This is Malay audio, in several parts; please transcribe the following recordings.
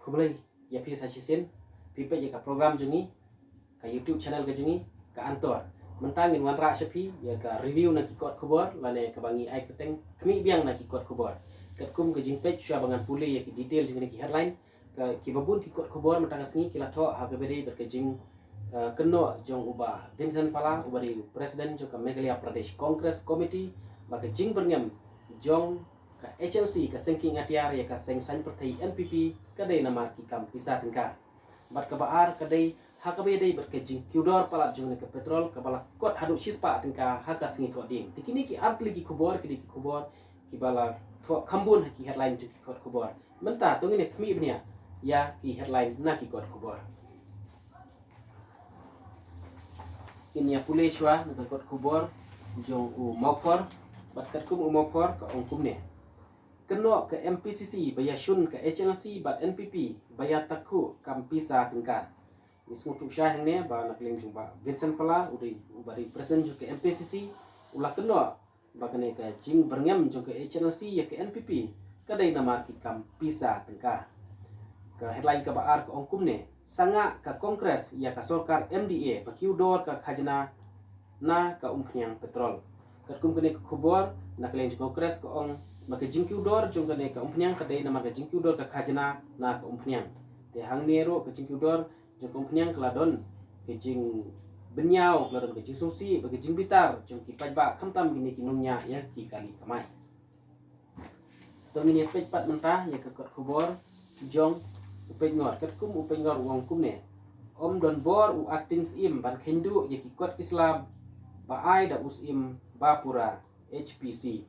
kubulai ya pi sa chisin pi pe ya ka program jungi ka YouTube channel ka jungi ka antor mentangin wan ra shapi ya ka review na ki kot khubor lane ka bangi ai keteng kmi biang na ki kot khubor kat kum ka jing page sha bangan puli ya ki detail jungi ki headline ka ki babun ki kot khubor mentang singi ki la tho ha ka bedi ber ka jing keno jong uba Vincent Pala ubari presiden jo ka Meghalaya Pradesh Congress Committee maka jing berngam jong ka HLC ka sengking atiar ya ka seng san pertai NPP kadai nama ki kam pisah tengka bat ka baar kadai ha ka bedai ber ka jing kiudor pala jong ka petrol ka bala kot hadu shispa tengka ha ka singi tho ding tikini ki artli ki khubor ki khubor ki bala tho khambun ki headline jo ki kot khubor menta to ngine khmi bnia ya ki headline na ki kot khubor inya pule shwa na kot khubor jong u mokor bat kat kum u mokor ka ongkum ne keno ke MPCC baya shun ke HLC bat NPP baya takku kam pisa tengka ismu tu syah ne ba nak leng jumpa Vincent Pala ubari presiden ju ke MPCC ulah keno ba kene ke jing berngam ju ke HLC ya ke NPP kadai nama ki kam pisa tengka ke headline ke baar ke ongkum ne sanga ka kongres ya ka sorkar MDA pakiudor ka khajna na ka umpnyang petrol katkum kene ke khubor nak leng kongres ke ong maka jingkiudor jong kene ka umpnyang kadai na maka jingkiudor ka khajna na ka umpnyang te hang nero ke jingkiudor jong umpnyang keladon ke jing benyau keladon ke jing susi ke jing bitar jong ki pajba khamtam gini kinungnya ya ki kali kamai to ngini pejpat mentah ya ke khubor jong upeng ngor katkum upeng ngor wong kum ne om don bor u acting sim ban khindu ye ki kot islam ba ai da usim bapura HPC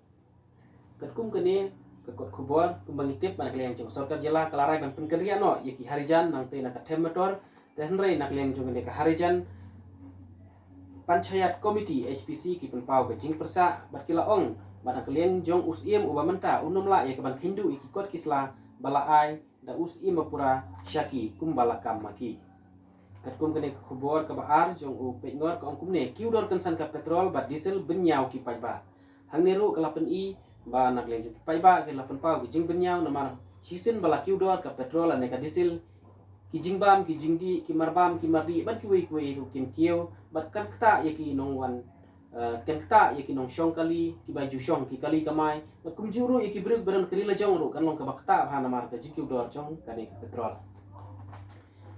katkum kene ke kot khubor kumbang itip ban kleng jong sorkar jela kalarai ban penkerian no ye ki harijan nang te na ka motor te hnrei nak leng jong ne ka harijan panchayat committee HPC ki pen pau ke jing persa bat kila ong ban kleng jong usim uba menta unumla ye ke ban khindu ye ki kot kisla bala ai da usim bapura syaki kumbala kam maki katkum kene ke khubor ka baar jong u pengor ka ongkum ne kiudor kansan ka petrol bat diesel benyau ki pajba hang neru kalapen i ba nak leng ki pajba ke lapen pau ki jing benyau namar sisin bala kiudor ka petrol ane ka diesel ki jing bam ki jing di ki marbam ki mardi bat ki wei ru kin kieu bat kan kta ye ki nong wan ken kta ye ki nong shong kali ki baju shong ki kali kamai bat kum juru ye ki bruk beran kali la jong ru kan long ka bakta ha namar ka jing kiudor jong kane ka petrol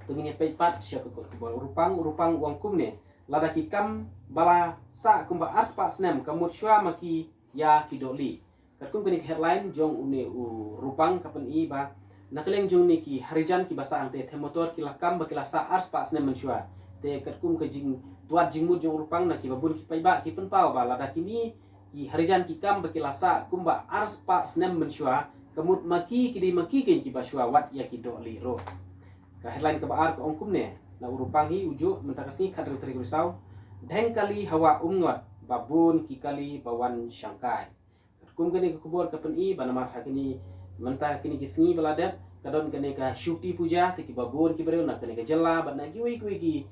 tungine pejpat siapa kot kubal urupang uang kum ne lada ki kam bala sa kumba arspa snem kamut shwa maki ya kidoli katkum kini headline jong une u rupang kapen i ba nakleng jong ni ki harijan ki basa ante motor ki lakam ba kila sa arspa snem menshwa te katkum ke jing tuat jingmut jong rupang na ki babun ki paiba ki penpau ba lada kini ki harijan ki kam ba kila sa kumba arspa snem menshwa kamut maki kidi maki ken ki baswa wat ya kidoli ro ka headline ke baar ke ongkum ne na urupangi uju mentakasi kadri teri risau deng kali hawa umngot babun kikali bawan syangkai kum kene ke kubur ke peni banamar hakini mentah kini kisngi beladat kadon kene ka syuti puja tiki babun ki bereu na kene ke jela ban na kiwi ki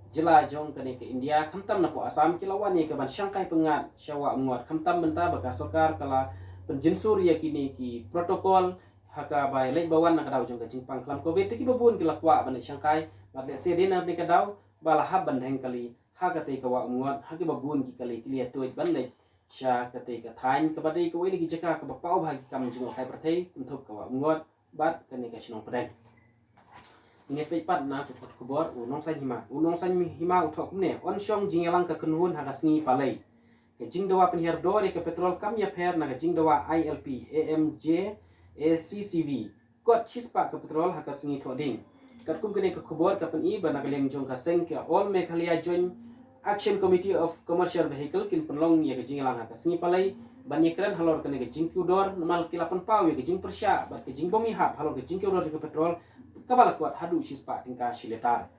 jela jong kene ke India khamtam na po Asam kilawan ye ke ban syangkai pengat syawa umngot khamtam mentah baka sokar kala penjensur ya kini ki protokol haka bai lek bawan nak daw jong ka jingpang klam covid tiki babun ki lakwa ban syangkai bat le sedina ni ka daw bala haban heng kali haka te ka wa umngot haki babun ki kali kliat tuit ban le sya ka te ka thain ka badai ka wei ki jaka ka bapau bhagi kam jong kai prathei untuk ka wa umngot bat kani ka sinong pedang ini pepat na ku kubor unong san hima uthok ne on shong jingelang ka kunhun haka sngi palai ke jingdawa penhiar do re ka petrol kam ya pher na ka jingdawa ILP AMJ ACCV kot chispa ke petrol haka singi thoding katkum kene ke khubor kapen i bana kaleng jong ka seng ke all Meghalaya Joint Action Committee of Commercial Vehicle kin penlong ya ke jingelang haka singi palai ban yekran halor kene ke jingkiudor normal kilapan pau ya ke jing persya bat ke jing bomi hap halor ke jingkiudor ke petrol kabala kuat hadu chispa tingka siletar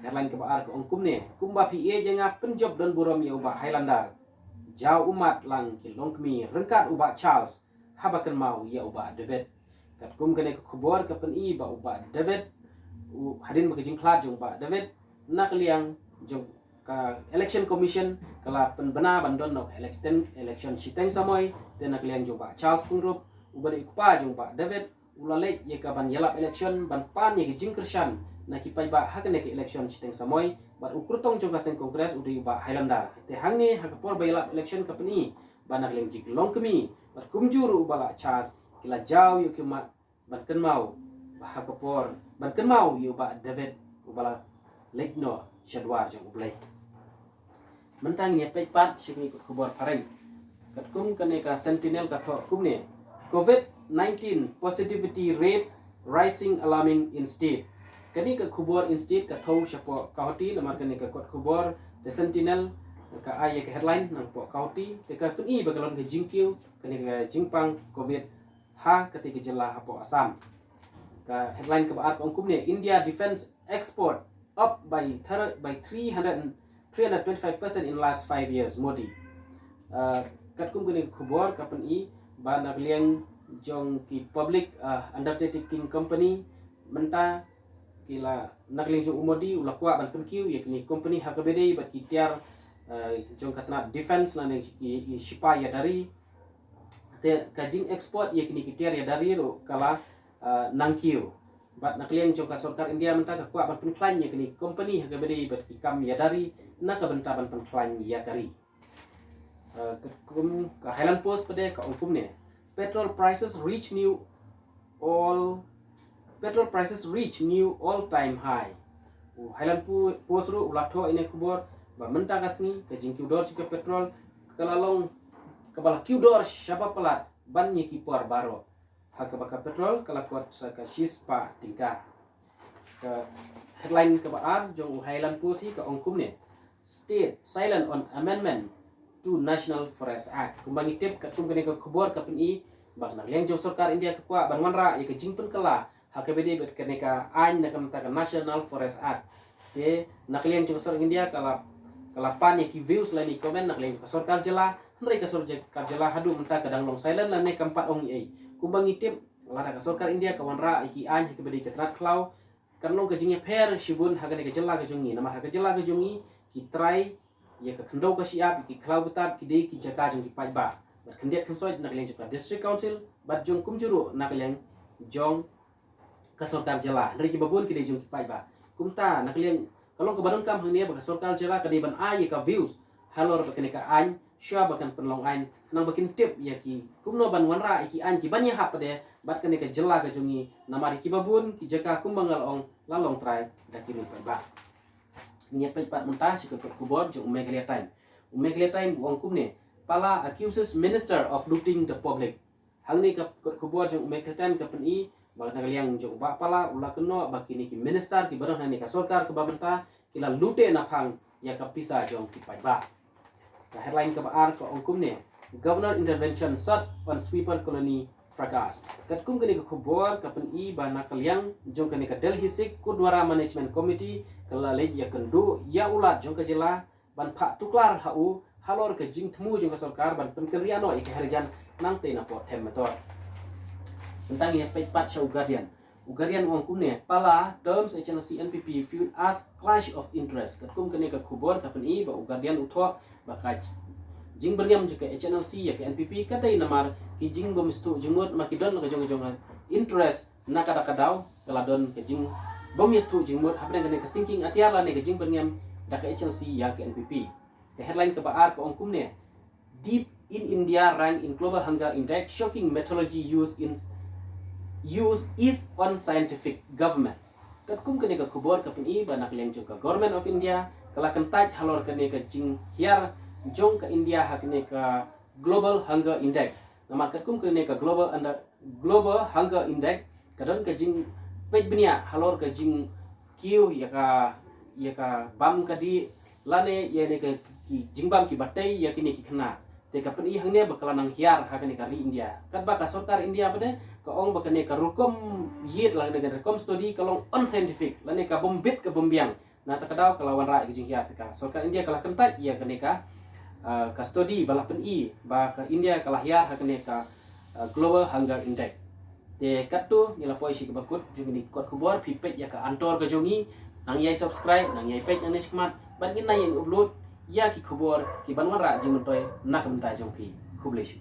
headline ke baar ke ongkum ne kumba PA jenga penjob dan burom ya uba Highlander jau umat lang kilongkmi rengkat uba Charles habakan mau ya uba David katkum kene ke khubor ke peni ba uba David hadin baka jingklat jong ba David nak liang jong ka election commission kala penbena bandon no election siteng samoy dan nak liang jong ba Charles pungrup uba de ikupa jong ba David ulalek ye ka ban yalap election ban pan ye jing kershan na ki pai ba hakane ke election chiteng samoy bat ukurtong jong kaseng kongres udai ba Highlander te hangni hakapor ba yalap election kapni banak leng jik long kemi bat kumjur ubala chas kila jaw yu kemat ban kenmau ba hakapor ban kenmau yu ba David ubala legno shadwar jong ublai mentang ni pai pat shikni kubor pareng kat kum kane ka sentinel ka tho kumne COVID-19 positivity rate rising alarming in state. Kani ka khubor in state ka thau shapo county namar kani ka kot khubor the sentinel ka ay ka headline nang po county te ka tuni bagalon ka jingkiu kani ka jingpang COVID ha kati ka jela hapo Assam. Ka headline ka baat ongkum ne India defense export up by 325% in last 5 years Modi. Kat kum kani khubor kapan i ba nagliang jong ki public undertaking company menta kila nagling jong umodi ulakwa ban penkiu yakni company hakabede bat kitiar jong katna defense na ning ki shipa ya dari te kajing export yakni kitiar ya dari ro kala nangkiu bat nakliang jong ka sarkar India menta ka kwa ban penklan yakni company hakabede bat kikam ya dari na ka benta ban penklan ya kari ka Highland Post pada ka ongkum ne petrol prices reach new all-time high. Highland Post ru ulatho ini kubor ba menta kasni ka jingkiu dor jika petrol kalalong kabala kiu dor syaba pelat ban ye kipor baro haka baka petrol kala kuat saka shispa tingka ka headline ka baar jong Highland Post ka ongkum ne state silent on amendment to National Forest Act. Kumbangi tip kat kung kani ka kubor ka pini bak nagliang jong sarkar India ka kwa ban wanra ye ka jingpen kala hakabede bet kani ka ain na kamta ka National Forest Act. Te nakliang jong sarkar India kala pan ye ki views lani komen nakliang ka sarkar jela henry ka sarkar jela hadu menta kadang long silent lani kampat ong ai. Kumbangi tip lara ka sarkar India ka wanra iki ain hakabede ka trat klau kan long ka jingya per shibun hagane ka jela ka jongi nama ka jela ka jongi ki try ya ka khandau ka siap ki khlau betat ki dei ki jaka jong ki pai ba bat khandiat khansoi nakleng jong district council bat jong kumjuru nakleng jong ka sarkar jela ndri ki babun ki dei jong ki pai ba kumta nakleng kalong ka badon kam hangnia ba ka sarkar jela ka dei ban ai ka views halor ba kani ka an sya ba kan penlong an nang bakin tip ya ki kumno ban wanra ki an ki banya hap de bat kani ka jela ka jongi namari ki babun ki jaka kumbangal ong lalong try da ki pai ba niya pat mentah si kubor jong Meghalaya Time buang kumne pala accuses minister of looting the public hangni ka kubor jong Meghalaya Time ka peni bag nagaliang jong ba pala ula keno bakini ki minister ki barang ni ka sarkar ka babenta kila lute na phang ya ka pisa jong ki pai ba ka headline ka baar ka ong kumne governor intervention sought on sweeper colony fracas kat kum kani ka kubor ka peni ba nakaliang jong kani ka Delhi Sikh Gurdwara Management Committee kala le ya kendu ya ulat jong ka jela ban pha tuklar hau halor ka jing thmu jong ka sarkar ban penkeriano ik herjan nang te na po them motor tentang ya pat show Guardian wong kumne pala terms HNC NPP viewed as clash of interest kat kum kani ka khubor ka peni ba Guardian utho ba ka jing berniam jika HNC ya ke NPP kadai namar ki jing bom stu jumut makidon ka jong interest na kada kadau kaladon ke jing bom stu jingmut habren kani ka sinking atiar la ne ke jing berniam da ka HNC ya ke NPP the headline ka baar ko ongkum ne deep in India rank in global hunger index shocking methodology used is unscientific government kat kum kani ka khubor ka puni ba nakleng ka government of India kala kentaj halor kani ka jing hiar jong ka India hakne ka global hunger index namar kat kum kani ka global hunger index kadon ka jing pej benia halor ka jing kiu ya ka bam ka di lane ya ne ka jing bam ki batai ya kini ki khna te ka peni hangne bakala nang hiar hakne ka ri India kat ba ka sarkar India bade ka ong bakane ka rukom yet la ne ka kom study kalong unscientific lane ka bombit ka bombiang na ta kadaw kalawan ra ki jing hiar ka sarkar India kala kentaj ya kane ka study bala peni ba ka India kala hiar hakne ka global hunger index te katu nila poi si bakut jung ni kot kubor pipet ya ka antor ka jongi nang yai subscribe nang yai page nang skmat ban gin na yang upload ya ki kubor ki banwara jung toy nak mentai jong pi kuble si